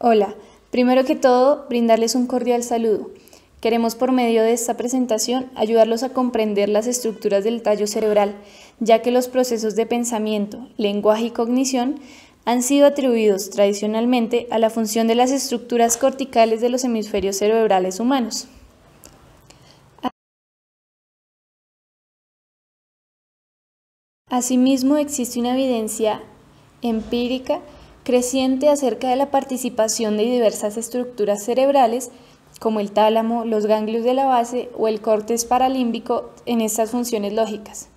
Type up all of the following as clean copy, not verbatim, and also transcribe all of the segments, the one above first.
Hola, primero que todo, brindarles un cordial saludo. Queremos por medio de esta presentación ayudarlos a comprender las estructuras del tallo cerebral, ya que los procesos de pensamiento, lenguaje y cognición han sido atribuidos tradicionalmente a la función de las estructuras corticales de los hemisferios cerebrales humanos. Asimismo, existe una evidencia empírica creciente acerca de la participación de diversas estructuras cerebrales, como el tálamo, los ganglios de la base o el córtex paralímbico en estas funciones lógicas.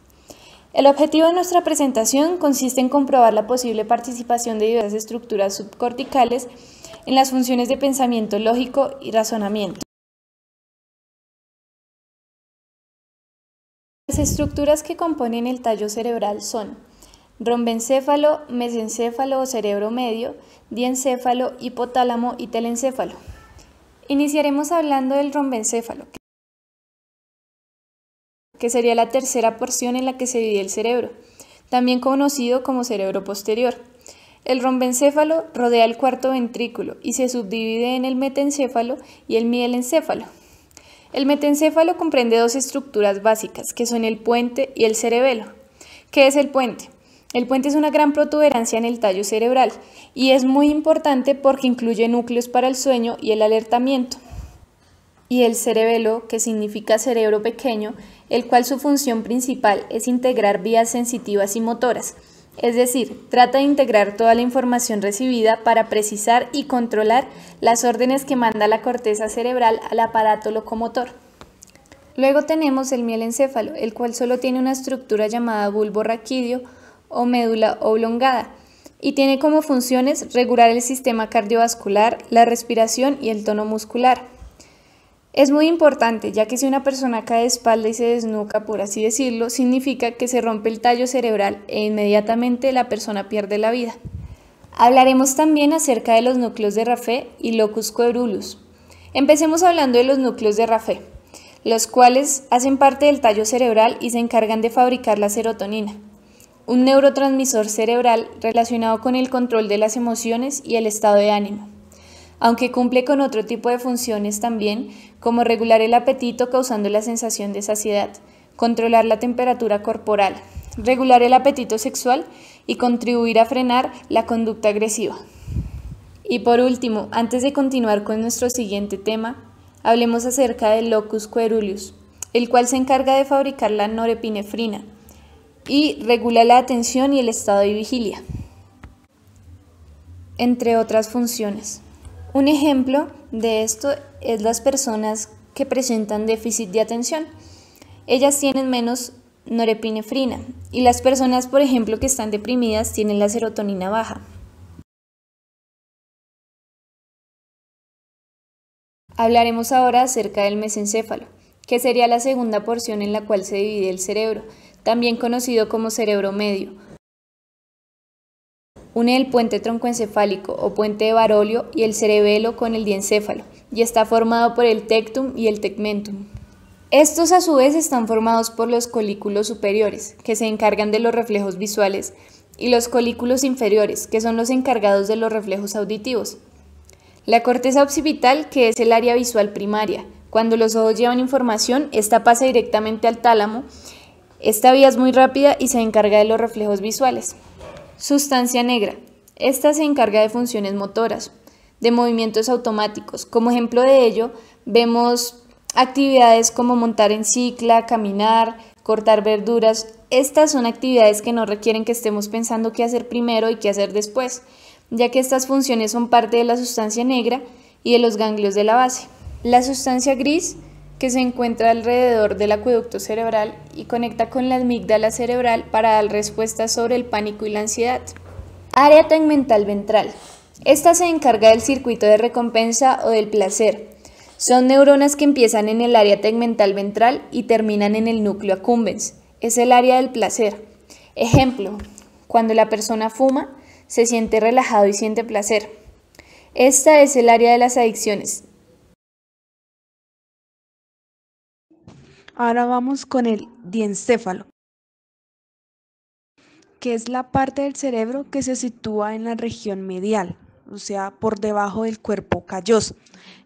El objetivo de nuestra presentación consiste en comprobar la posible participación de diversas estructuras subcorticales en las funciones de pensamiento lógico y razonamiento. Las estructuras que componen el tallo cerebral son rombencéfalo, mesencéfalo o cerebro medio, diencéfalo, hipotálamo y telencéfalo. Iniciaremos hablando del rombencéfalo, que sería la tercera porción en la que se divide el cerebro, también conocido como cerebro posterior. El rombencéfalo rodea el cuarto ventrículo y se subdivide en el metencéfalo y el mielencéfalo. El metencéfalo comprende dos estructuras básicas, que son el puente y el cerebelo. ¿Qué es el puente? El puente es una gran protuberancia en el tallo cerebral y es muy importante porque incluye núcleos para el sueño y el alertamiento. Y el cerebelo, que significa cerebro pequeño, el cual su función principal es integrar vías sensitivas y motoras, es decir, trata de integrar toda la información recibida para precisar y controlar las órdenes que manda la corteza cerebral al aparato locomotor. Luego tenemos el mielencéfalo, el cual solo tiene una estructura llamada bulbo raquídeo o médula oblongada y tiene como funciones regular el sistema cardiovascular, la respiración y el tono muscular. Es muy importante, ya que si una persona cae de espalda y se desnuca, por así decirlo, significa que se rompe el tallo cerebral e inmediatamente la persona pierde la vida. Hablaremos también acerca de los núcleos de Raphe y locus coeruleus. Empecemos hablando de los núcleos de Raphe, los cuales hacen parte del tallo cerebral y se encargan de fabricar la serotonina, un neurotransmisor cerebral relacionado con el control de las emociones y el estado de ánimo, aunque cumple con otro tipo de funciones también, como regular el apetito causando la sensación de saciedad, controlar la temperatura corporal, regular el apetito sexual y contribuir a frenar la conducta agresiva. Y por último, antes de continuar con nuestro siguiente tema, hablemos acerca del locus coeruleus, el cual se encarga de fabricar la norepinefrina y regula la atención y el estado de vigilia, entre otras funciones. Un ejemplo de esto es las personas que presentan déficit de atención. Ellas tienen menos norepinefrina y las personas, por ejemplo, que están deprimidas tienen la serotonina baja. Hablaremos ahora acerca del mesencéfalo, que sería la segunda porción en la cual se divide el cerebro, también conocido como cerebro medio. Une el puente troncoencefálico o puente de Barolio y el cerebelo con el diencéfalo y está formado por el tectum y el tegmentum. Estos a su vez están formados por los colículos superiores, que se encargan de los reflejos visuales, y los colículos inferiores, que son los encargados de los reflejos auditivos. La corteza occipital, que es el área visual primaria. Cuando los ojos llevan información, esta pasa directamente al tálamo. Esta vía es muy rápida y se encarga de los reflejos visuales. Sustancia negra. Esta se encarga de funciones motoras, de movimientos automáticos. Como ejemplo de ello, vemos actividades como montar en cicla, caminar, cortar verduras. Estas son actividades que no requieren que estemos pensando qué hacer primero y qué hacer después, ya que estas funciones son parte de la sustancia negra y de los ganglios de la base. La sustancia gris, que se encuentra alrededor del acueducto cerebral y conecta con la amígdala cerebral para dar respuestas sobre el pánico y la ansiedad. Área tegmental ventral. Esta se encarga del circuito de recompensa o del placer. Son neuronas que empiezan en el área tegmental ventral y terminan en el núcleo accumbens. Es el área del placer. Ejemplo, cuando la persona fuma, se siente relajado y siente placer. Esta es el área de las adicciones. Ahora vamos con el diencéfalo, que es la parte del cerebro que se sitúa en la región medial. o sea, por debajo del cuerpo calloso.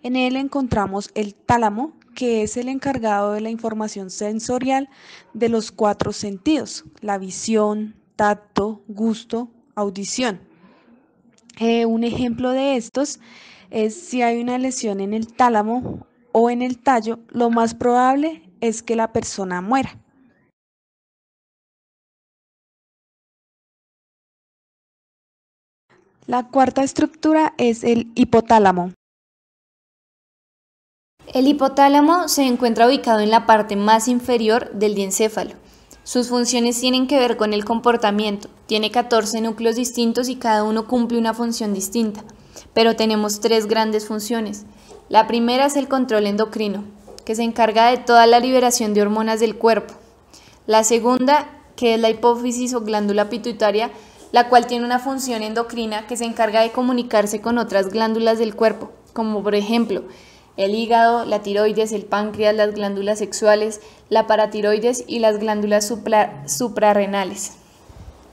En él encontramos el tálamo, que es el encargado de la información sensorial de los 4 sentidos: la visión, tacto, gusto, audición. Un ejemplo de estos es si hay una lesión en el tálamo o en el tallo, lo más probable es que la persona muera. La cuarta estructura es el hipotálamo. El hipotálamo se encuentra ubicado en la parte más inferior del diencéfalo. Sus funciones tienen que ver con el comportamiento. Tiene 14 núcleos distintos y cada uno cumple una función distinta. Pero tenemos 3 grandes funciones. La primera es el control endocrino, que se encarga de toda la liberación de hormonas del cuerpo. La segunda, que es la hipófisis o glándula pituitaria, la cual tiene una función endocrina que se encarga de comunicarse con otras glándulas del cuerpo, como por ejemplo el hígado, la tiroides, el páncreas, las glándulas sexuales, la paratiroides y las glándulas suprarrenales.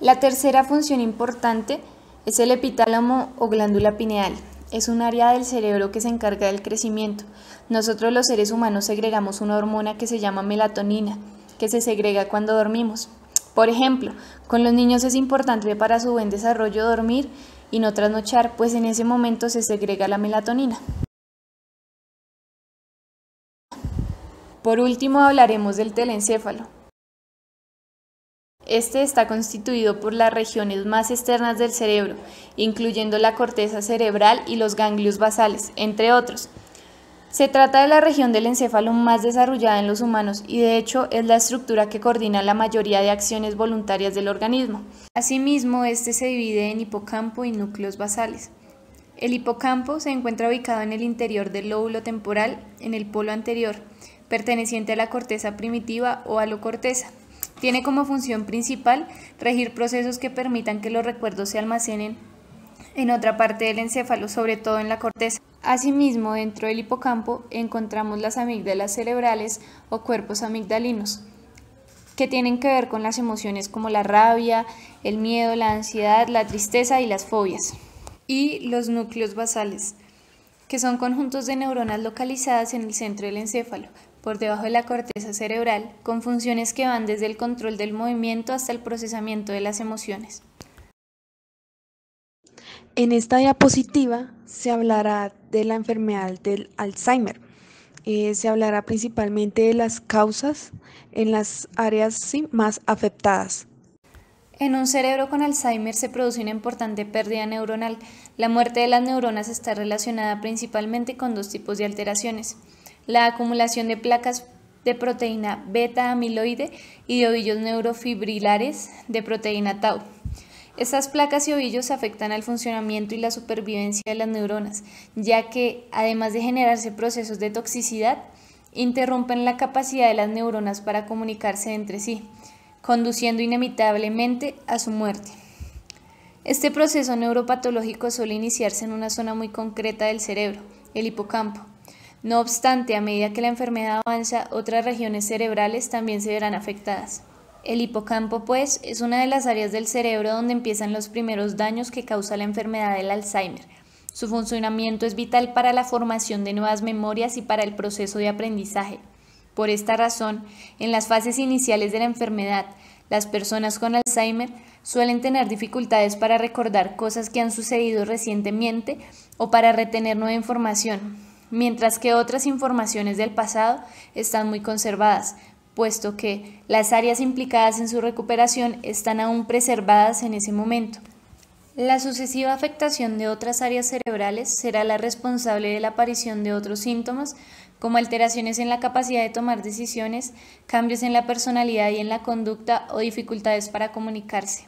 La tercera función importante es el epitálamo o glándula pineal. Es un área del cerebro que se encarga del crecimiento. Nosotros los seres humanos segregamos una hormona que se llama melatonina, que se segrega cuando dormimos. Por ejemplo, con los niños es importante para su buen desarrollo dormir y no trasnochar, pues en ese momento se segrega la melatonina. Por último, hablaremos del telencéfalo. Este está constituido por las regiones más externas del cerebro, incluyendo la corteza cerebral y los ganglios basales, entre otros. Se trata de la región del encéfalo más desarrollada en los humanos y de hecho es la estructura que coordina la mayoría de acciones voluntarias del organismo. Asimismo, este se divide en hipocampo y núcleos basales. El hipocampo se encuentra ubicado en el interior del lóbulo temporal, en el polo anterior, perteneciente a la corteza primitiva o alocorteza. Tiene como función principal regir procesos que permitan que los recuerdos se almacenen en otra parte del encéfalo, sobre todo en la corteza. Asimismo, dentro del hipocampo encontramos las amígdalas cerebrales o cuerpos amigdalinos, que tienen que ver con las emociones como la rabia, el miedo, la ansiedad, la tristeza y las fobias. Y los núcleos basales, que son conjuntos de neuronas localizadas en el centro del encéfalo, por debajo de la corteza cerebral, con funciones que van desde el control del movimiento hasta el procesamiento de las emociones. En esta diapositiva se hablará de la enfermedad del Alzheimer. Se hablará principalmente de las causas en las áreas más afectadas. En un cerebro con Alzheimer se produce una importante pérdida neuronal. La muerte de las neuronas está relacionada principalmente con 2 tipos de alteraciones: la acumulación de placas de proteína beta-amiloide y de ovillos neurofibrilares de proteína tau. Estas placas y ovillos afectan al funcionamiento y la supervivencia de las neuronas, ya que, además de generarse procesos de toxicidad, interrumpen la capacidad de las neuronas para comunicarse entre sí, conduciendo inevitablemente a su muerte. Este proceso neuropatológico suele iniciarse en una zona muy concreta del cerebro, el hipocampo. No obstante, a medida que la enfermedad avanza, otras regiones cerebrales también se verán afectadas. El hipocampo, pues, es una de las áreas del cerebro donde empiezan los primeros daños que causa la enfermedad del Alzheimer. Su funcionamiento es vital para la formación de nuevas memorias y para el proceso de aprendizaje. Por esta razón, en las fases iniciales de la enfermedad, las personas con Alzheimer suelen tener dificultades para recordar cosas que han sucedido recientemente o para retener nueva información, mientras que otras informaciones del pasado están muy conservadas, puesto que las áreas implicadas en su recuperación están aún preservadas en ese momento. La sucesiva afectación de otras áreas cerebrales será la responsable de la aparición de otros síntomas, como alteraciones en la capacidad de tomar decisiones, cambios en la personalidad y en la conducta o dificultades para comunicarse.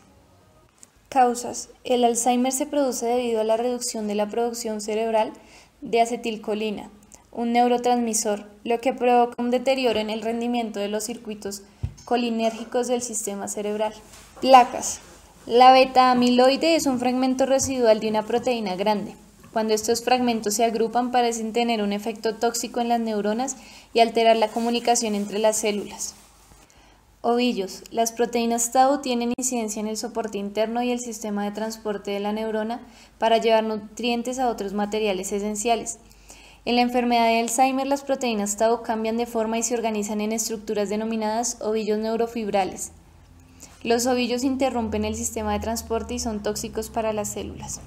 Causas. El Alzheimer se produce debido a la reducción de la producción cerebral de acetilcolina, un neurotransmisor, lo que provoca un deterioro en el rendimiento de los circuitos colinérgicos del sistema cerebral. Placas. La beta-amiloide es un fragmento residual de una proteína grande. Cuando estos fragmentos se agrupan, parecen tener un efecto tóxico en las neuronas y alterar la comunicación entre las células. Ovillos. Las proteínas tau tienen incidencia en el soporte interno y el sistema de transporte de la neurona para llevar nutrientes a otros materiales esenciales. En la enfermedad de Alzheimer, las proteínas tau cambian de forma y se organizan en estructuras denominadas ovillos neurofibrales. Los ovillos interrumpen el sistema de transporte y son tóxicos para las células.